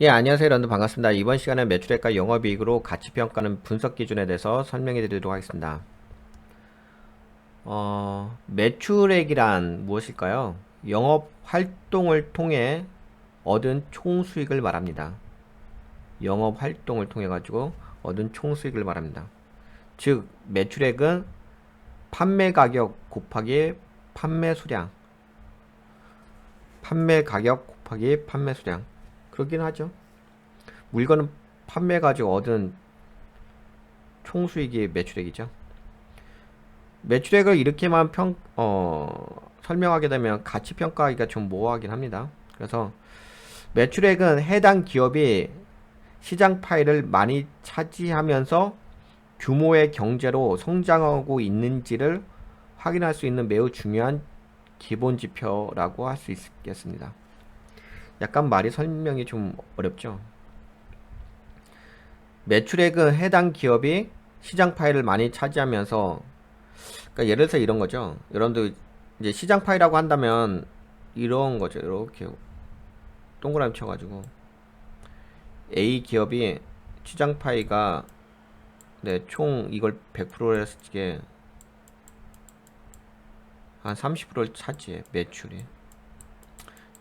예, 안녕하세요. 여러분 반갑습니다. 이번 시간에 매출액과 영업이익으로 가치평가는 분석 기준에 대해서 설명해 드리도록 하겠습니다. 매출액이란 무엇일까요? 영업 활동을 통해 얻은 총수익을 말합니다. 영업 활동을 통해 가지고 얻은 총수익을 말합니다. 즉, 매출액은 판매 가격 곱하기 판매 수량, 판매 가격 곱하기 판매 수량. 그렇긴 하죠. 물건은 판매 가지고 얻은 총수익이 매출액이죠. 매출액을 이렇게만 설명하게 되면 가치 평가하기가 좀 모호하긴 합니다. 그래서 매출액은 해당 기업이 시장 파일을 많이 차지하면서 규모의 경제로 성장하고 있는지를 확인할 수 있는 매우 중요한 기본 지표라고 할 수 있겠습니다. 약간 말이 설명이 좀 어렵죠. 매출액은 해당 기업이 시장 파일을 많이 차지하면서, 그러니까 예를 들어서 이런 거죠. 여러분들 이제 시장 파이라고 한다면 이런 거죠. 이렇게 동그라미 쳐가지고 A 기업이 시장 파이가 총 이걸 100%로 했을 때 한 30%를 차지해 매출이.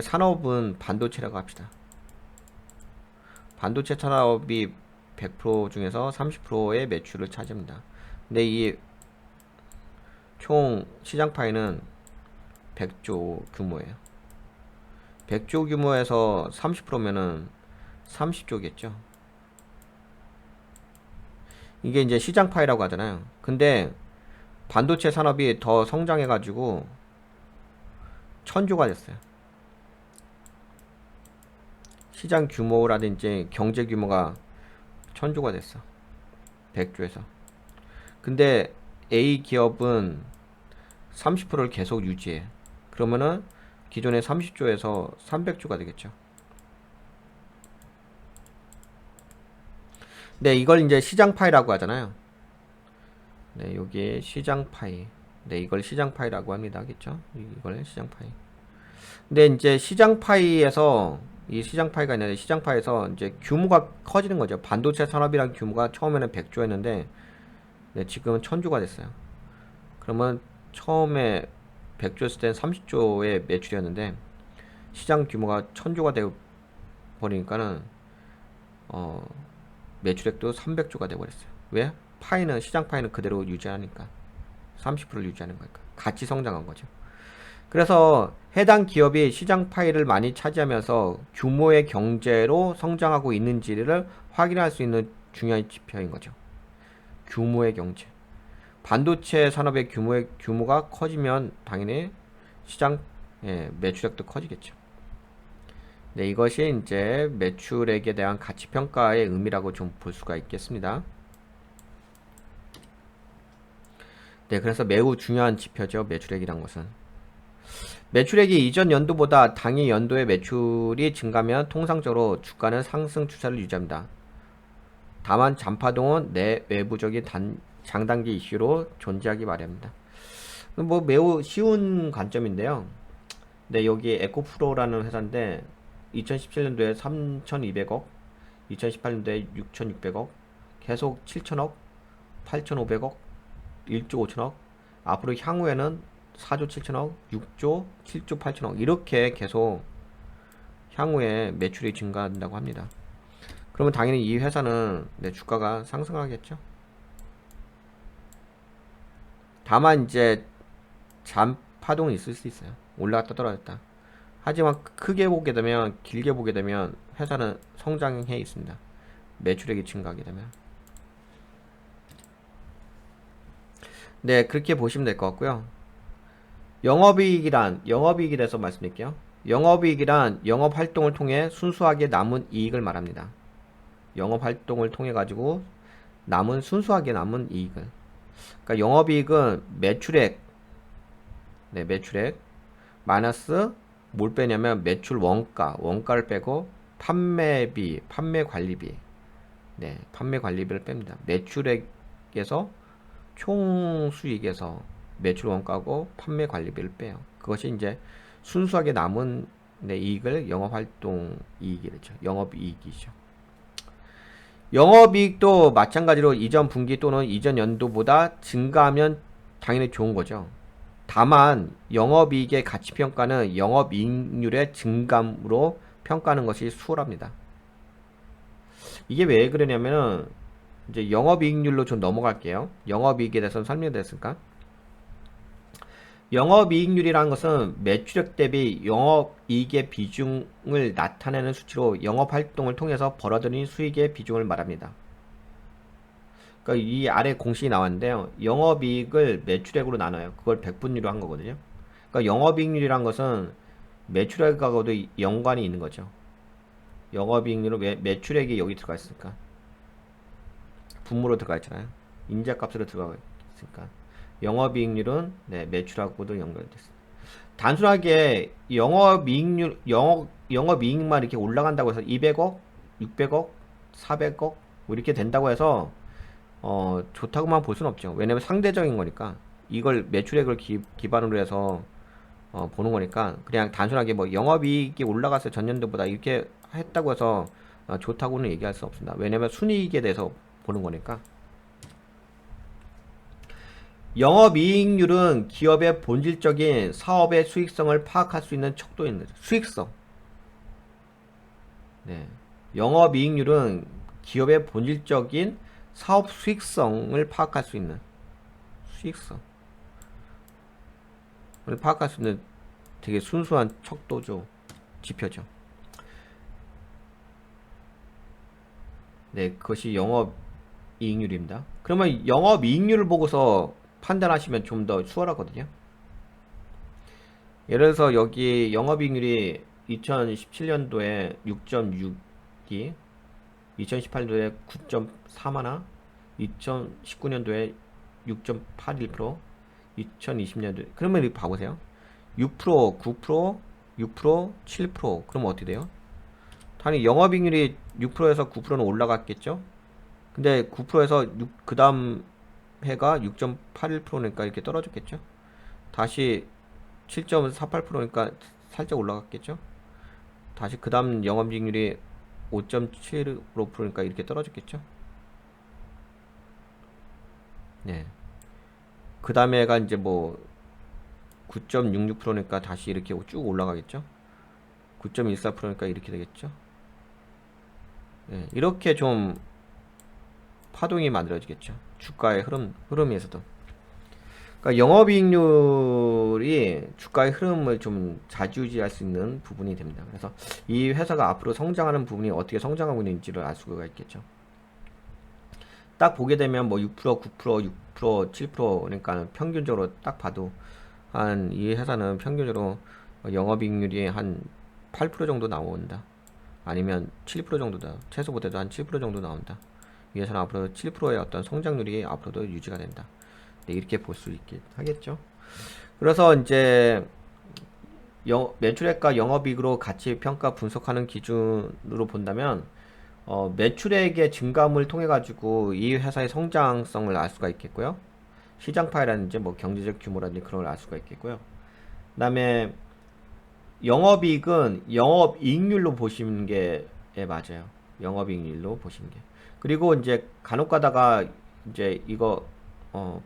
산업은 반도체라고 합시다. 반도체 산업이 100% 중에서 30%의 매출을 차지합니다. 근데 이 총 시장 파이는 100조 규모예요. 100조 규모에서 30%면은 30조겠죠. 이게 이제 시장 파이라고 하잖아요. 근데 반도체 산업이 더 성장해가지고 1000조가 됐어요. 시장 규모라든지 경제 규모가 1000조가 됐어. 100조에서. 근데 A 기업은 30%를 계속 유지해. 그러면은 기존의 30조에서 300조가 되겠죠. 네, 이걸 이제 시장 파이라고 하잖아요. 네, 여기 시장 파이. 네, 이걸 시장 파이라고 합니다. 알겠죠? 이걸 시장 파이. 근데 이제 시장 파이에서 이 시장 파이가 있는데 시장 파이에서 이제 규모가 커지는 거죠. 반도체 산업이랑 규모가 처음에는 100조였는데 네, 지금은 1000조가 됐어요. 그러면 처음에 100조였을 땐 30조의 매출이었는데 시장 규모가 1000조가 돼 버리니까는 매출액도 300조가 돼 버렸어요. 왜? 파이는 시장 파이는 그대로 유지하니까 30%를 유지하는 거니까 같이 성장한 거죠. 그래서 해당 기업이 시장 파이를 많이 차지하면서 규모의 경제로 성장하고 있는지를 확인할 수 있는 중요한 지표인 거죠. 규모의 경제. 반도체 산업의 규모가 커지면 당연히 시장 매출액도 커지겠죠. 네, 이것이 이제 매출액에 대한 가치 평가의 의미라고 좀 볼 수가 있겠습니다. 네, 그래서 매우 중요한 지표죠. 매출액이란 것은. 매출액이 이전 연도보다 당일 연도의 매출이 증가하면 통상적으로 주가는 상승 추세를 유지합니다. 다만 잔파동은 내외부적인 장단기 이슈로 존재하기 마련입니다. 뭐 매우 쉬운 관점인데요. 네, 여기 에코프로라는 회사인데 2017년도에 3,200억, 2018년도에 6,600억, 계속 7,000억, 8,500억, 1조 5천억, 앞으로 향후에는 4조 7천억, 6조, 7조 8천억 이렇게 계속 향후에 매출이 증가한다고 합니다. 그러면 당연히 이 회사는 주가가 상승하겠죠. 다만 이제 잔파동이 있을 수 있어요. 올라갔다 떨어졌다. 하지만 크게 보게 되면 길게 보게 되면 회사는 성장해 있습니다. 매출액이 증가하게 되면. 네, 그렇게 보시면 될 것 같고요. 영업이익에 대해서 말씀드릴게요. 영업이익이란 영업활동을 통해 순수하게 남은 이익을 말합니다. 영업활동을 통해 가지고 순수하게 남은 이익을. 그러니까 영업이익은 매출액, 네, 매출액 마이너스 뭘 빼냐면 매출 원가를 빼고 판매비, 판매관리비, 네, 판매관리비를 뺍니다. 매출액에서 총 수익에서 매출 원가고 판매 관리비를 빼요. 그것이 이제 순수하게 남은 네, 이익을 영업활동 이익이랬죠. 영업이익이죠. 영업이익도 마찬가지로 이전 분기 또는 이전 연도보다 증가하면 당연히 좋은 거죠. 다만 영업이익의 가치평가는 영업이익률의 증감으로 평가하는 것이 수월합니다. 이게 왜 그러냐면은 이제 영업이익률로 좀 넘어갈게요. 영업이익에 대해서는 설명됐을까? 영업이익률이라는 것은 매출액 대비 영업이익의 비중을 나타내는 수치로 영업활동을 통해서 벌어들인 수익의 비중을 말합니다. 그러니까 이 아래 공식이 나왔는데요. 영업이익을 매출액으로 나눠요. 그걸 백분위로 한 거거든요. 그러니까 영업이익률이란 것은 매출액하고도 연관이 있는 거죠. 영업이익률은 왜 매출액이 여기 들어가 있으니까 분모로 들어가 있잖아요. 인자값으로 들어가 있으니까 영업이익률은 네, 매출하고도 연결됐습니다. 단순하게 영업이익만 이렇게 올라간다고 해서 200억, 600억, 400억 뭐 이렇게 된다고 해서 좋다고만 볼 수는 없죠. 왜냐면 상대적인 거니까 이걸 매출액을 기반으로 해서 보는 거니까 그냥 단순하게 뭐 영업이익이 올라가서 전년도보다 이렇게 했다고 해서 좋다고는 얘기할 수 없습니다. 왜냐면 순이익에 대해서 보는 거니까. 영업이익률은 기업의 본질적인 사업의 수익성을 파악할 수 있는 척도인 거죠. 수익성. 네. 영업이익률은 기업의 본질적인 사업 수익성을 파악할 수 있는 수익성을 파악할 수 있는 되게 순수한 척도죠. 지표죠. 네, 그것이 영업이익률입니다. 그러면 영업이익률을 보고서 판단하시면 좀 더 수월하거든요. 예를 들어서 여기 영업이익률이 2017년도에 6.6이 2018년도에 9.3하나 2019년도에 6.81% 2020년도에 그러면 이렇게 봐보세요. 6%, 9%, 6%, 7% 그러면 어떻게 돼요? 당연히 영업이익률이 6%에서 9%는 올라갔겠죠? 근데 9%에서 그 다음 해가 6.81%니까 이렇게 떨어졌겠죠? 다시 7.48%니까 살짝 올라갔겠죠? 다시 그 다음 영업이익률이 5.75%니까 이렇게 떨어졌겠죠? 네. 그 다음에가 이제 뭐 9.66%니까 다시 이렇게 쭉 올라가겠죠? 9.14%니까 이렇게 되겠죠? 네. 이렇게 좀 파동이 만들어지겠죠. 주가의 흐름에서도. 그러니까 영업이익률이 주가의 흐름을 좀 좌지우지할 수 있는 부분이 됩니다. 그래서 이 회사가 앞으로 성장하는 부분이 어떻게 성장하고 있는지를 알 수가 있겠죠. 딱 보게 되면 뭐 6%, 9%, 6%, 7% 그러니까 평균적으로 딱 봐도 한 이 회사는 평균적으로 영업이익률이 한 8% 정도 나온다. 아니면 7% 정도다. 최소보다도 한 7% 정도 나온다. 이 회사는 앞으로 7%의 어떤 성장률이 앞으로도 유지가 된다. 네, 이렇게 볼 수 있게 하겠죠. 그래서 이제 매출액과 영업이익으로 가치 평가 분석하는 기준으로 본다면 매출액의 증감을 통해 가지고 이 회사의 성장성을 알 수가 있겠고요. 시장 파이라든지 뭐 경제적 규모라든지 그런 걸 알 수가 있겠고요. 그다음에 영업이익은 영업이익률로 보시는 게 맞아요. 영업이익률로 보시는 게. 그리고 이제 간혹 가다가 이제 이거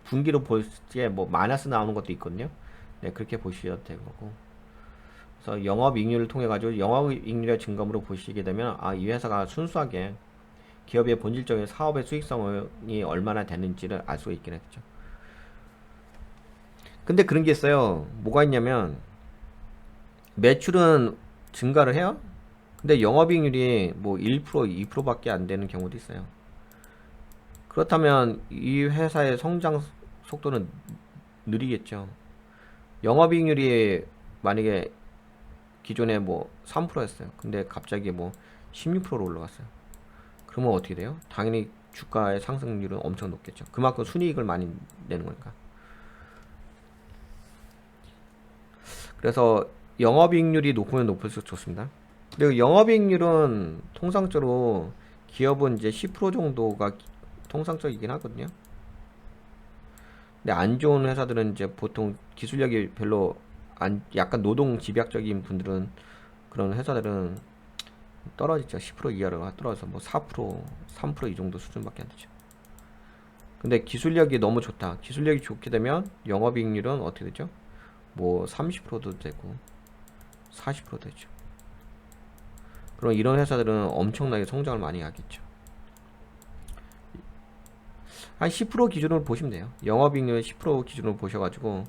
분기로 볼 때 뭐 마이너스 나오는 것도 있거든요. 네, 그렇게 보셔도 되는 거고. 그래서 영업이익률을 통해 가지고 영업이익률의 증감으로 보시게 되면 이 회사가 순수하게 기업의 본질적인 사업의 수익성이 얼마나 되는지를 알 수가 있긴 했죠. 근데 그런 게 있어요. 뭐가 있냐면 매출은 증가를 해요. 근데 영업이익률이 뭐 1%, 2%밖에 안 되는 경우도 있어요. 그렇다면 이 회사의 성장 속도는 느리겠죠. 영업이익률이 만약에 기존에 뭐 3%였어요. 근데 갑자기 뭐 16%로 올라갔어요. 그러면 어떻게 돼요? 당연히 주가의 상승률은 엄청 높겠죠. 그만큼 순이익을 많이 내는 거니까. 그래서 영업이익률이 높으면 높을수록 좋습니다. 그리고 영업이익률은 통상적으로 기업은 이제 10% 정도가 통상적이긴 하거든요. 근데 안 좋은 회사들은 이제 보통 기술력이 별로 약간 노동 집약적인 분들은 그런 회사들은 떨어지죠. 10% 이하로 떨어져서 뭐 4%, 3%이 정도 수준밖에 안 되죠. 근데 기술력이 너무 좋다. 기술력이 좋게 되면 영업이익률은 어떻게 되죠? 뭐 30%도 되고 40% 되죠. 그럼 이런 회사들은 엄청나게 성장을 많이 하겠죠. 한 10% 기준으로 보시면 돼요. 영업이익률 10% 기준으로 보셔가지고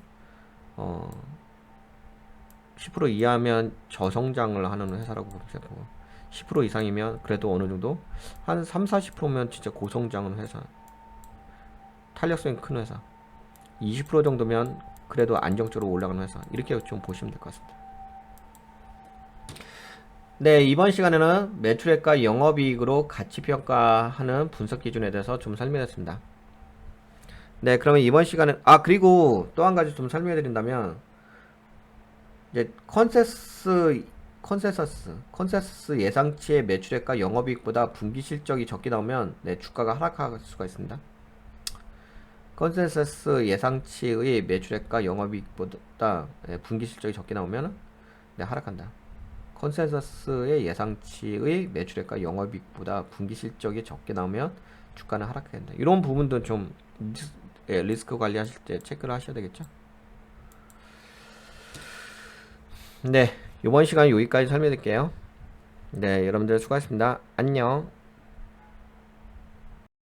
10% 이하면 저성장을 하는 회사라고 생각하고 10% 이상이면 그래도 어느 정도 한 3, 40%면 진짜 고성장은 회사, 탄력성이 큰 회사, 20% 정도면 그래도 안정적으로 올라가는 회사, 이렇게 좀 보시면 될 것 같습니다. 네, 이번 시간에는 매출액과 영업이익으로 가치평가하는 분석 기준에 대해서 좀 설명했습니다. 네, 그러면 이번 시간은 그리고 또 한 가지 좀 설명해 드린다면 이제 컨센서스 예상치의 매출액과 영업이익보다 분기 실적이 적게 나오면 네, 주가가 하락할 수가 있습니다. 컨센서스 예상치의 매출액과 영업이익보다 네, 분기 실적이 적게 나오면 네, 하락한다. 컨센서스의 예상치의 매출액과 영업이익보다 분기 실적이 적게 나오면 주가는 하락해야 된다. 이런 부분도 좀 리스크 관리하실 때 체크를 하셔야 되겠죠. 네, 이번 시간 여기까지 설명드릴게요. 네, 여러분들 수고하셨습니다. 안녕.